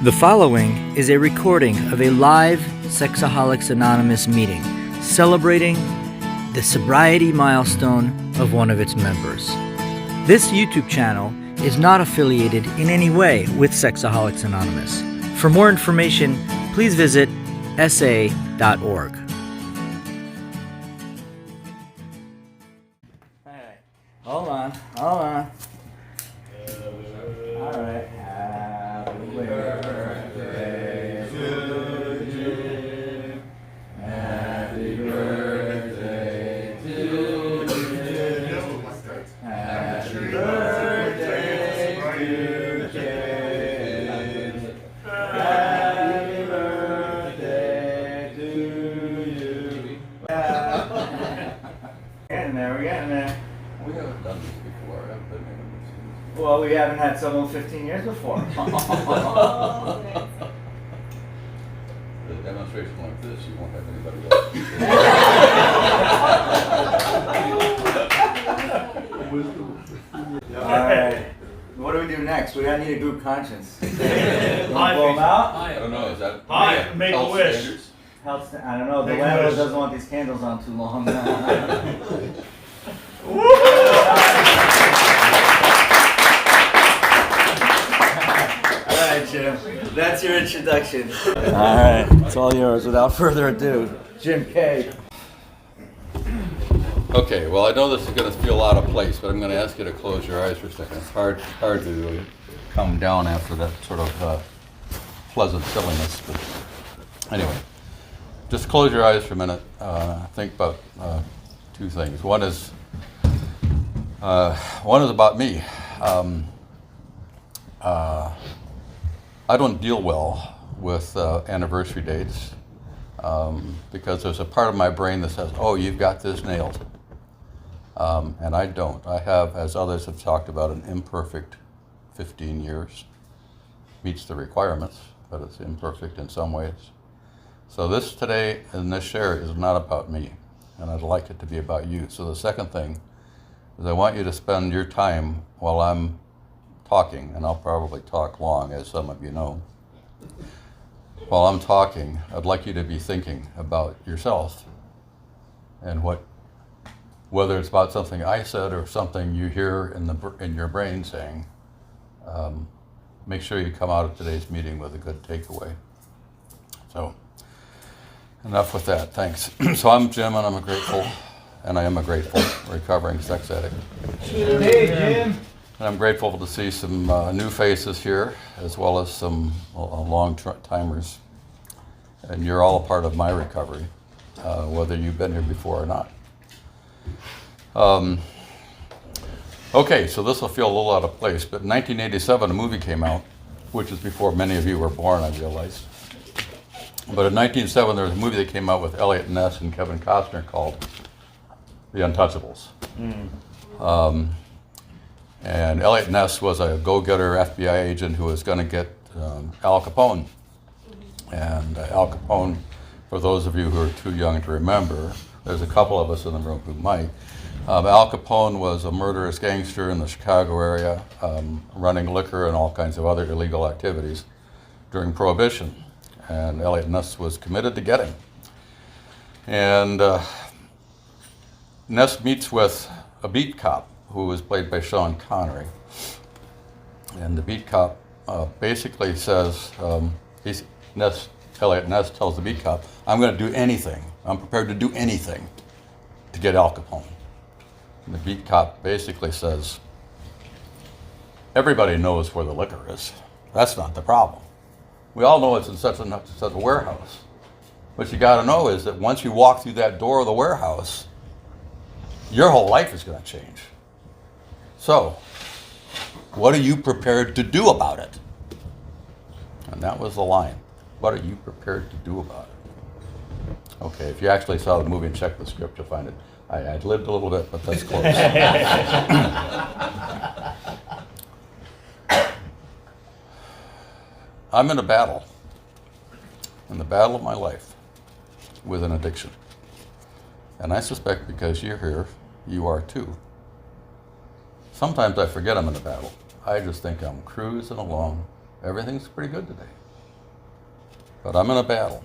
The following is a recording of a live Sexaholics Anonymous meeting celebrating the sobriety milestone of one of its members. This YouTube channel is not affiliated in any way with Sexaholics Anonymous. For more information, please visit sa.org. Hey, hold on. All right. Happy birthday to you. Happy birthday to you. Happy birthday to James. Happy birthday to you. We're getting there. We haven't done this before, have we? Well, we haven't had someone 15 years before. The demonstration like this, you won't have anybody else. All right. What do we do next? We gotta need a group conscience. Blow them Hi. out? I don't know, is that? Hi, make a health wish. standards? I don't know. The Make a landlord wish. doesn't want these candles on too long. All right, Jim. That's your introduction. All right. It's all yours. Without further ado, Jim K. Okay, well, I know this is gonna feel out of place, but I'm gonna ask you to close your eyes for a second. It's hard to come down after that sort of pleasant silliness, but anyway. Just close your eyes for a minute. Think about two things. One is about me. I don't deal well with anniversary dates because there's a part of my brain that says, "Oh, you've got this nailed," and I don't. I have, as others have talked about, an imperfect 15 years. Meets the requirements, but it's imperfect in some ways. So this today and this share is not about me, and I'd like it to be about you. So the second thing is I want you to spend your time while I'm talking, and I'll probably talk long, as some of you know. While I'm talking, I'd like you to be thinking about yourself and whether it's about something I said or something you hear in your brain saying. Make sure you come out of today's meeting with a good takeaway. So. Enough with that, thanks. So I'm Jim, and I am a grateful recovering sex addict. Hey, Jim. And I'm grateful to see some new faces here, as well as some long-timers. And you're all a part of my recovery, whether you've been here before or not. Okay, so this will feel a little out of place, but in 1987 a movie came out, which is before many of you were born, I realize. But in 1907, there was a movie that came out with Elliot Ness and Kevin Costner called The Untouchables. And Elliot Ness was a go-getter FBI agent who was going to get Al Capone. And Al Capone, for those of you who are too young to remember, there's a couple of us in the room who might. Al Capone was a murderous gangster in the Chicago area, running liquor and all kinds of other illegal activities during Prohibition. And Elliot Ness was committed to get him. And Ness meets with a beat cop who was played by Sean Connery. And the beat cop basically says, Elliot Ness tells the beat cop, "I'm going to do anything. I'm prepared to do anything to get Al Capone." And the beat cop basically says, "Everybody knows where the liquor is. That's not the problem. We all know it's in such a warehouse. What you got to know is that once you walk through that door of the warehouse, your whole life is going to change. So, what are you prepared to do about it?" And that was the line. What are you prepared to do about it? Okay, if you actually saw the movie and checked the script, you'll find it. I'd lived a little bit, but that's close. I'm in the battle of my life with an addiction. And I suspect because you're here, you are too. Sometimes I forget I'm in a battle. I just think I'm cruising along. Everything's pretty good today. but I'm in a battle.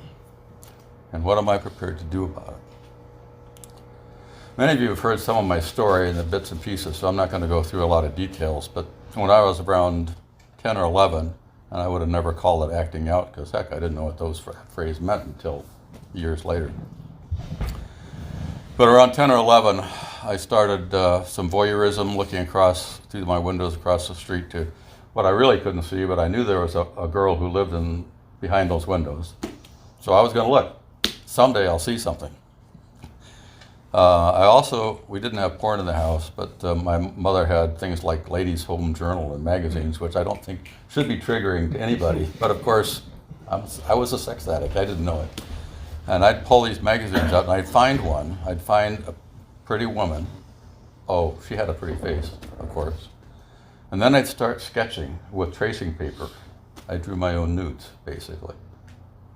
And what am I prepared to do about it? Many of you have heard some of my story in the bits and pieces, so I'm not going to go through a lot of details, but when I was around 10 or 11, and I would have never called it acting out, because heck, I didn't know what those phrase meant until years later. But around 10 or 11, I started some voyeurism, looking across through my windows across the street to what I really couldn't see, but I knew there was a girl who lived behind those windows. So I was going to look. Someday I'll see something. We didn't have porn in the house, but my mother had things like Ladies' Home Journal and magazines, which I don't think should be triggering to anybody. But of course, I was a sex addict. I didn't know it. And I'd pull these magazines out, and I'd find one. I'd find a pretty woman. Oh, she had a pretty face, of course. And then I'd start sketching with tracing paper. I drew my own nudes, basically.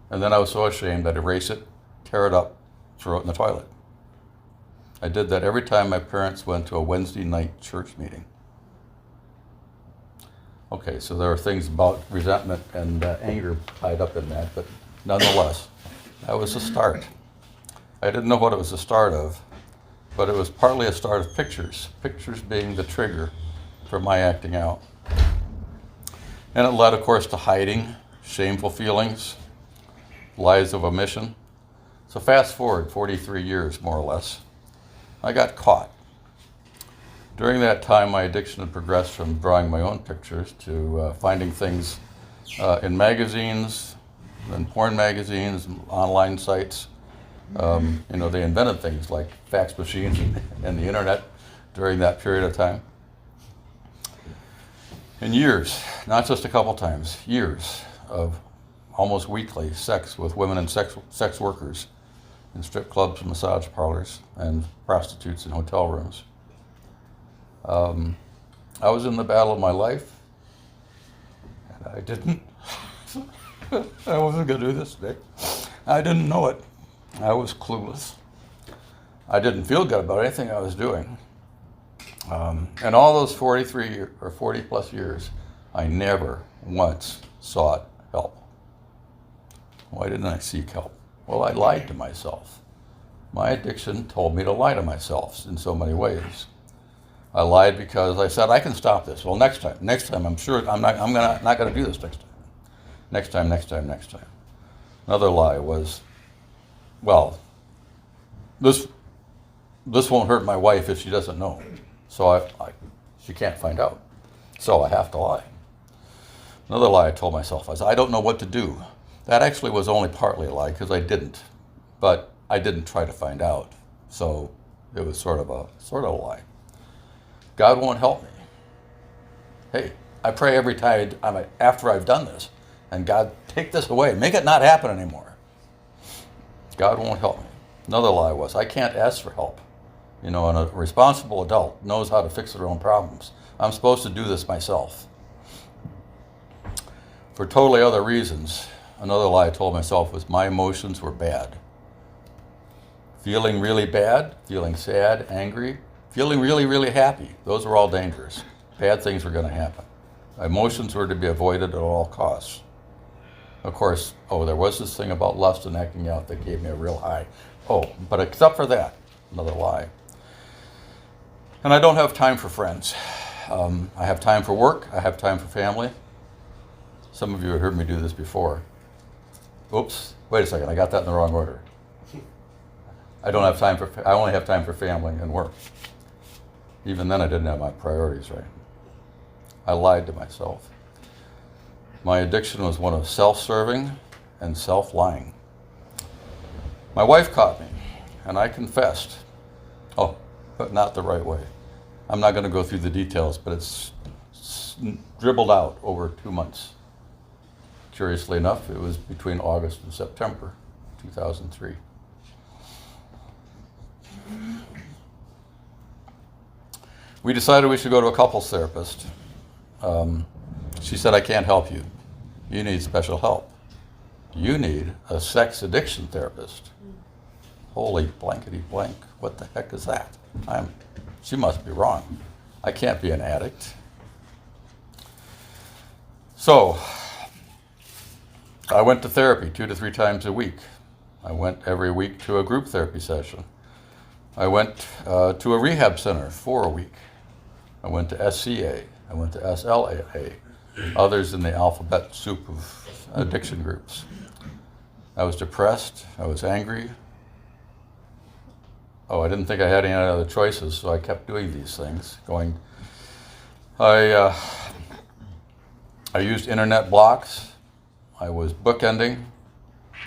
And then I was so ashamed I'd erase it, tear it up, throw it in the toilet. I did that every time my parents went to a Wednesday night church meeting. Okay, so there are things about resentment and anger tied up in that, but nonetheless, that was the start. I didn't know what it was the start of, but it was partly a start of pictures, pictures being the trigger for my acting out. And it led, of course, to hiding, shameful feelings, lies of omission. So fast forward 43 years, more or less, I got caught. During that time, my addiction had progressed from drawing my own pictures to finding things in magazines, in porn magazines, online sites. They invented things like fax machines and the internet during that period of time. And years, not just a couple times, years of almost weekly sex with women and sex workers in strip clubs and massage parlors and prostitutes in hotel rooms. I was in the battle of my life, and I didn't. I wasn't going to do this, Dick. I didn't know it. I was clueless. I didn't feel good about anything I was doing. And all those 43 or 40 plus years, I never once sought help. Why didn't I seek help? Well, I lied to myself. My addiction told me to lie to myself in so many ways. I lied because I said, I can stop this. Well, next time, I'm sure I'm not going to do this next time. Next time. Another lie was, well, this won't hurt my wife if she doesn't know. So she can't find out. So I have to lie. Another lie I told myself was, I don't know what to do. That actually was only partly a lie because I didn't. But I didn't try to find out. So it was sort of a lie. God won't help me. Hey, I pray every time after I've done this, and God, take this away. Make it not happen anymore. God won't help me. Another lie was, I can't ask for help. And a responsible adult knows how to fix their own problems. I'm supposed to do this myself. For totally other reasons, another lie I told myself was my emotions were bad. Feeling really bad, feeling sad, angry, feeling really, really happy. Those were all dangerous. Bad things were going to happen. Emotions were to be avoided at all costs. Of course, there was this thing about lust and acting out that gave me a real high. But except for that, another lie. And I don't have time for friends. I have time for work. I have time for family. Some of you have heard me do this before. Oops, wait a second, I got that in the wrong order. I only have time for family and work. Even then I didn't have my priorities right. I lied to myself. My addiction was one of self-serving and self-lying. My wife caught me, and I confessed. But not the right way. I'm not going to go through the details, but it's dribbled out over 2 months. Curiously enough, it was between August and September 2003. We decided we should go to a couples therapist. She said, I can't help you. You need special help. You need a sex addiction therapist. Holy blankety blank, what the heck is that? She must be wrong. I can't be an addict. So, I went to therapy 2 to 3 times a week. I went every week to a group therapy session. I went to a rehab center for a week. I went to SCA. I went to SLAA, others in the alphabet soup of addiction groups. I was depressed. I was angry. I didn't think I had any other choices, so I kept doing these things. I used internet blocks. I was bookending.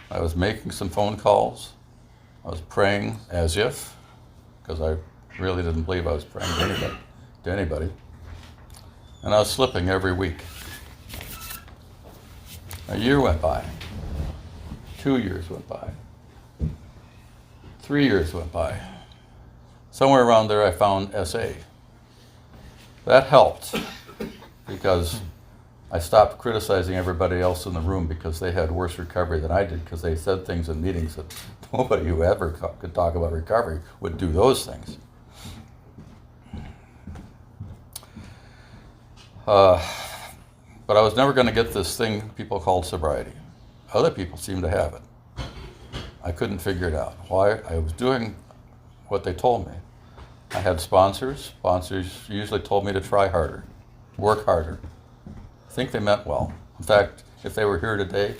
I was making some phone calls. I was praying as if, because I really didn't believe I was praying to anybody. And I was slipping every week. A year went by. 2 years went by. 3 years went by. Somewhere around there I found SA. That helped because I stopped criticizing everybody else in the room because they had worse recovery than I did, because they said things in meetings that nobody who ever could talk about recovery would do those things. But I was never going to get this thing people called sobriety. Other people seemed to have it. I couldn't figure it out. Why? I was doing what they told me. I had sponsors. Sponsors usually told me to try harder, work harder. I think they meant well. In fact, if they were here today,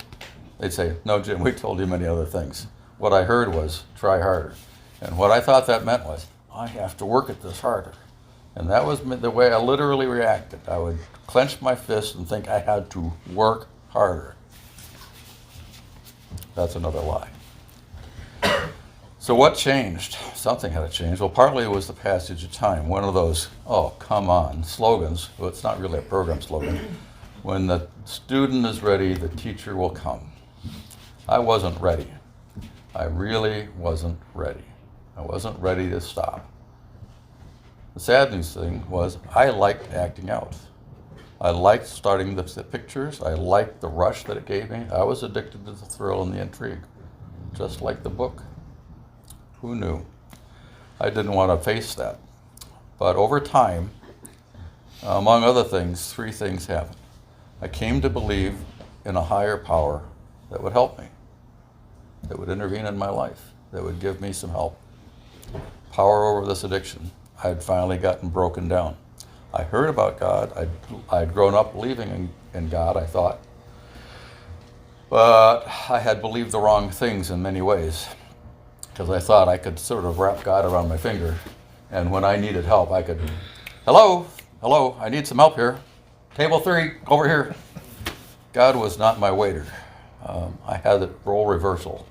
they'd say, "No, Jim, we told you many other things." What I heard was, try harder. And what I thought that meant was, I have to work at this harder. And that was the way I literally reacted. I would clench my fist and think I had to work harder. That's another lie. So what changed? Something had to change. Well, partly it was the passage of time. One of those, oh, come on, slogans. Well, it's not really a program slogan. When the student is ready, the teacher will come. I wasn't ready. I really wasn't ready. I wasn't ready to stop. The sad news thing was I liked acting out. I liked starting the pictures. I liked the rush that it gave me. I was addicted to the thrill and the intrigue, just like the book. Who knew? I didn't want to face that. But over time, among other things, 3 things happened. I came to believe in a higher power that would help me, that would intervene in my life, that would give me some help. Power over this addiction. I had finally gotten broken down. I heard about God. I'd grown up believing in God, I thought. But I had believed the wrong things in many ways, because I thought I could sort of wrap God around my finger, and when I needed help, I could, hello, I need some help here. Table 3, over here. God was not my waiter. I had the role reversal.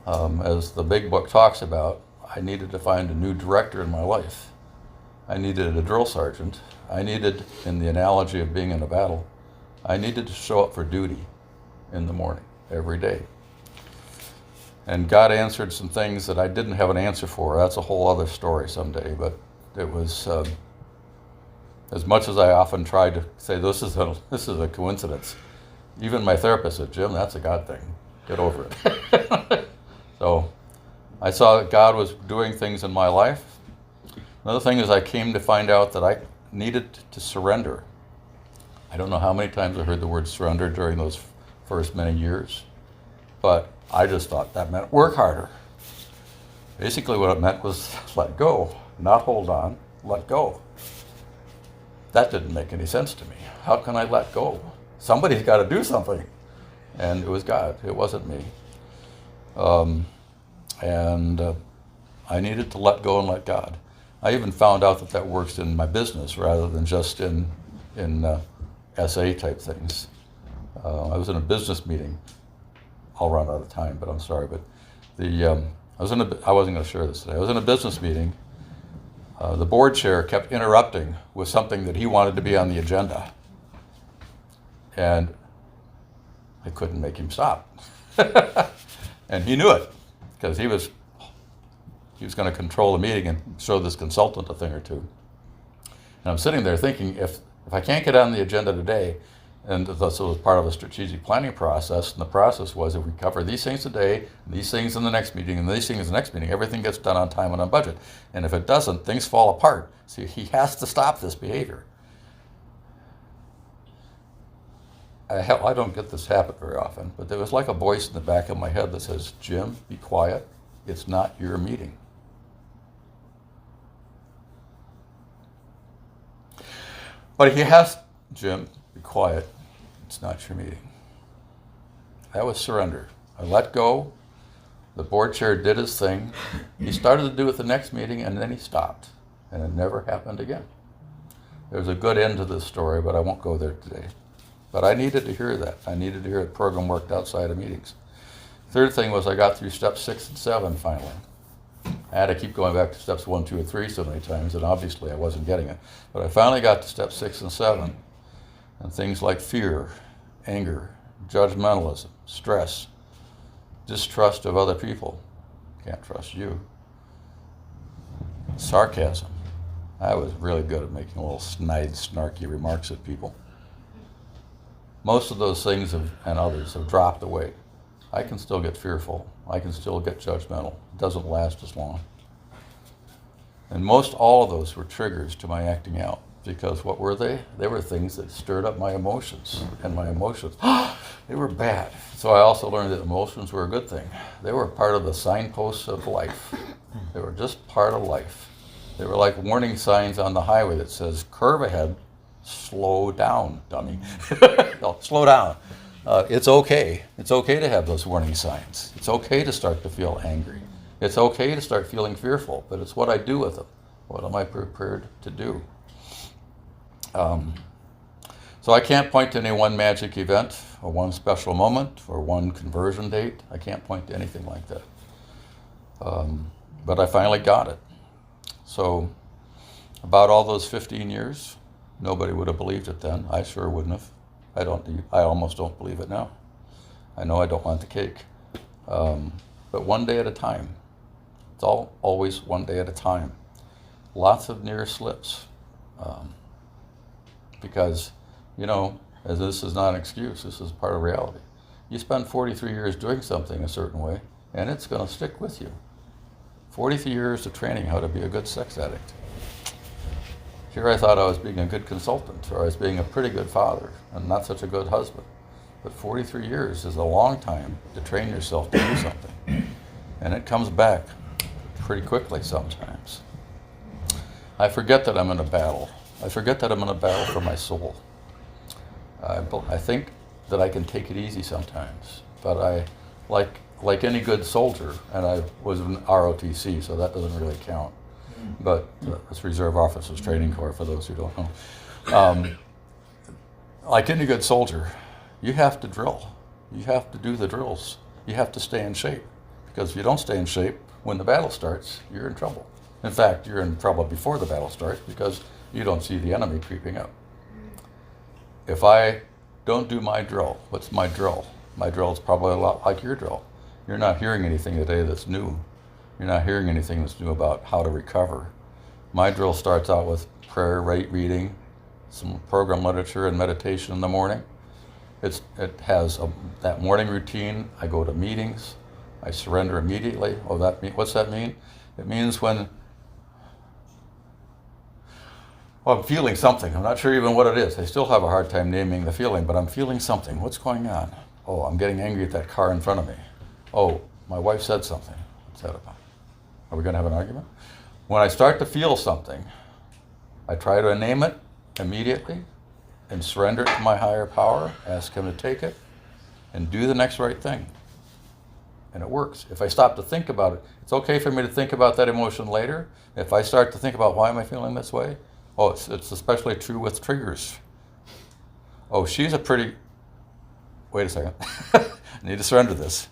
As the big book talks about, I needed to find a new director in my life. I needed a drill sergeant. I needed, in the analogy of being in a battle, I needed to show up for duty in the morning, every day. And God answered some things that I didn't have an answer for. That's a whole other story someday, but it was, as much as I often tried to say, this is a coincidence. Even my therapist said, "Jim, that's a God thing. Get over it." So I saw that God was doing things in my life. Another thing is I came to find out that I needed to surrender. I don't know how many times I heard the word surrender during those first many years, but I just thought that meant work harder. Basically what it meant was let go, not hold on, let go. That didn't make any sense to me. How can I let go? Somebody's got to do something. And it was God, it wasn't me. I needed to let go and let God. I even found out that works in my business rather than just in SA type things. I was in a business meeting. I'll run out of time, but I'm sorry. But I wasn't going to share this today. I was in a business meeting. The board chair kept interrupting with something that he wanted to be on the agenda, and I couldn't make him stop. And he knew it because he was going to control the meeting and show this consultant a thing or two. And I'm sitting there thinking, if I can't get on the agenda today, and this was part of a strategic planning process, and the process was if we cover these things today, and these things in the next meeting, and these things in the next meeting, everything gets done on time and on budget. And if it doesn't, things fall apart. So he has to stop this behavior. I don't get this habit very often, but there was like a voice in the back of my head that says, Jim, be quiet. It's not your meeting. But he has, Jim, be quiet. It's not your meeting. That was surrender. I let go. The board chair did his thing. He started to do it the next meeting, and then he stopped. And it never happened again. There's a good end to this story, but I won't go there today. But I needed to hear that. I needed to hear the program worked outside of meetings. Third thing was I got through steps 6 and 7 finally. I had to keep going back to steps 1, 2, and 3 so many times, and obviously I wasn't getting it. But I finally got to steps 6 and 7, and things like fear, anger, judgmentalism, stress, distrust of other people. Can't trust you. Sarcasm. I was really good at making little snide, snarky remarks at people. Most of those things and others have dropped away. I can still get fearful. I can still get judgmental. It doesn't last as long. And most all of those were triggers to my acting out, because what were they? They were things that stirred up my emotions, and my emotions, they were bad. So I also learned that emotions were a good thing. They were part of the signposts of life. They were just part of life. They were like warning signs on the highway that says, curve ahead, slow down, dummy. No, slow down. It's okay. It's okay to have those warning signs. It's okay to start to feel angry. It's okay to start feeling fearful, but it's what I do with them. What am I prepared to do? So I can't point to any one magic event or one special moment or one conversion date. I can't point to anything like that. But I finally got it. So about all those 15 years, nobody would have believed it then. I sure wouldn't have. I almost don't believe it now. I know I don't want the cake. But one day at a time. It's always one day at a time. Lots of near slips. Because, as this is not an excuse, this is part of reality. You spend 43 years doing something a certain way, and it's going to stick with you. 43 years of training how to be a good sex addict. Here I thought I was being a good consultant, or I was being a pretty good father, and not such a good husband. But 43 years is a long time to train yourself to do something. And it comes back pretty quickly sometimes. I forget that I'm in a battle. I forget that I'm in a battle for my soul. I think that I can take it easy sometimes, but I, like any good soldier, and I was in ROTC, so that doesn't really count. But it's Reserve Officers Training Corps, for those who don't know. Like any good soldier, you have to drill. You have to do the drills. You have to stay in shape. Because if you don't stay in shape, when the battle starts, you're in trouble. In fact, you're in trouble before the battle starts because you don't see the enemy creeping up. If I don't do my drill, what's my drill? My drill is probably a lot like your drill. You're not hearing anything today that's new. You're not hearing anything that's new about how to recover. My drill starts out with prayer, reading, some program literature and meditation in the morning. It has that morning routine. I go to meetings. I surrender immediately. What's that mean? It means when I'm feeling something. I'm not sure even what it is. I still have a hard time naming the feeling, but I'm feeling something. What's going on? Oh, I'm getting angry at that car in front of me. Oh, my wife said something. What's that about? Are we going to have an argument? When I start to feel something, I try to name it immediately and surrender it to my higher power, ask him to take it, and do the next right thing. And it works. If I stop to think about it, it's okay for me to think about that emotion later. If I start to think about why am I feeling this way, it's especially true with triggers. Oh, she's a pretty, wait a second, I need to surrender this.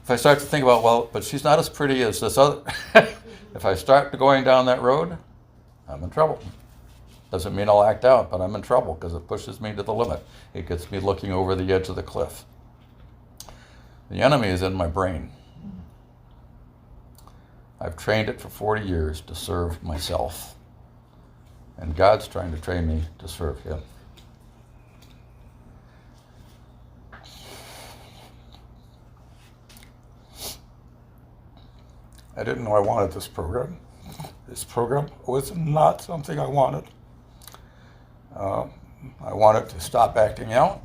If I start to think about, but she's not as pretty as this other, if I start going down that road, I'm in trouble. Doesn't mean I'll act out, but I'm in trouble because it pushes me to the limit. It gets me looking over the edge of the cliff. The enemy is in my brain. I've trained it for 40 years to serve myself. And God's trying to train me to serve him. I didn't know I wanted this program. This program was not something I wanted. I wanted to stop acting out.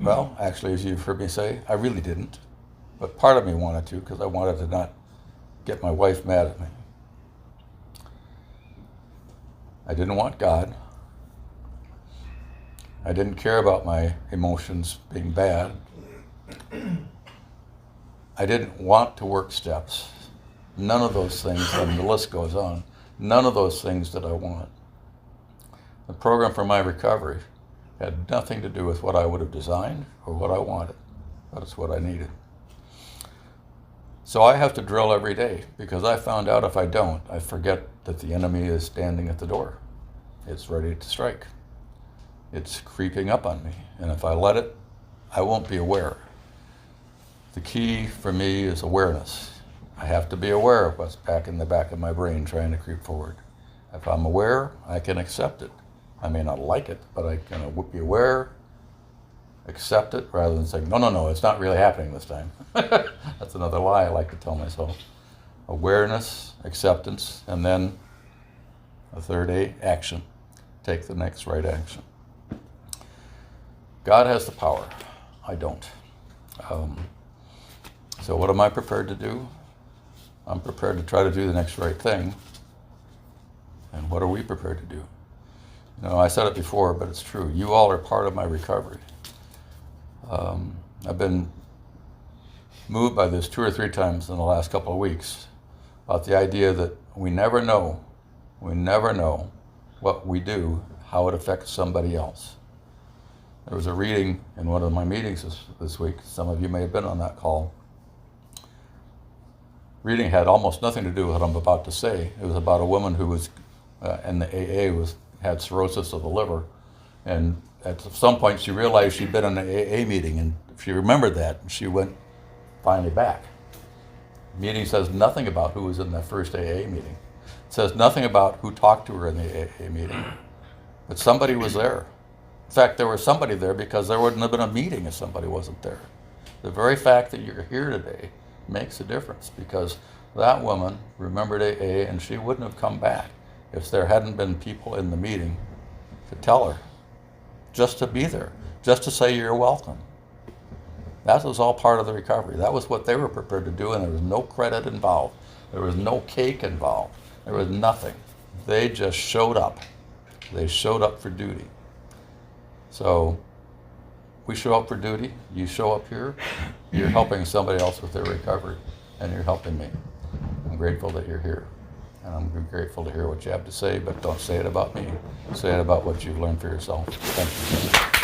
Well, actually, as you've heard me say, I really didn't. But part of me wanted to, because I wanted to not get my wife mad at me. I didn't want God. I didn't care about my emotions being bad. I didn't want to work steps. None of those things, and the list goes on. None of those things did I want. The program for my recovery had nothing to do with what I would have designed or what I wanted, but it's what I needed. So I have to drill every day, because I found out if I don't, I forget that the enemy is standing at the door. It's ready to strike. It's creeping up on me, and if I let it, I won't be aware. The key for me is awareness. I have to be aware of what's back in the back of my brain trying to creep forward. If I'm aware, I can accept it. I may not like it, but I can be aware, accept it, rather than saying, no, it's not really happening this time. That's another lie I like to tell myself. Awareness, acceptance, and then a third A, action. Take the next right action. God has the power. I don't. So what am I prepared to do? I'm prepared to try to do the next right thing. And what are we prepared to do? You know, I said it before, but it's true. You all are part of my recovery. I've been moved by this 2 or 3 times in the last couple of weeks about the idea that we never know what we do, how it affects somebody else. There was a reading in one of my meetings this week. Some of you may have been on that call. Reading had almost nothing to do with what I'm about to say. It was about a woman who was in the AA, had cirrhosis of the liver, and at some point she realized she'd been in an AA meeting, and she remembered that, and she went finally back. The meeting says nothing about who was in that first AA meeting. It says nothing about who talked to her in the AA meeting, but somebody was there. In fact, there was somebody there because there wouldn't have been a meeting if somebody wasn't there. The very fact that you're here today makes a difference, because that woman remembered AA, and she wouldn't have come back if there hadn't been people in the meeting to tell her, just to be there, just to say you're welcome. That was all part of the recovery. That was what they were prepared to do, and there was no credit involved. There was no cake involved. There was nothing. They just showed up. They showed up for duty. So we show up for duty. You show up here. You're helping somebody else with their recovery, and you're helping me. I'm grateful that you're here. And I'm grateful to hear what you have to say, but don't say it about me. Say it about what you've learned for yourself. Thank you.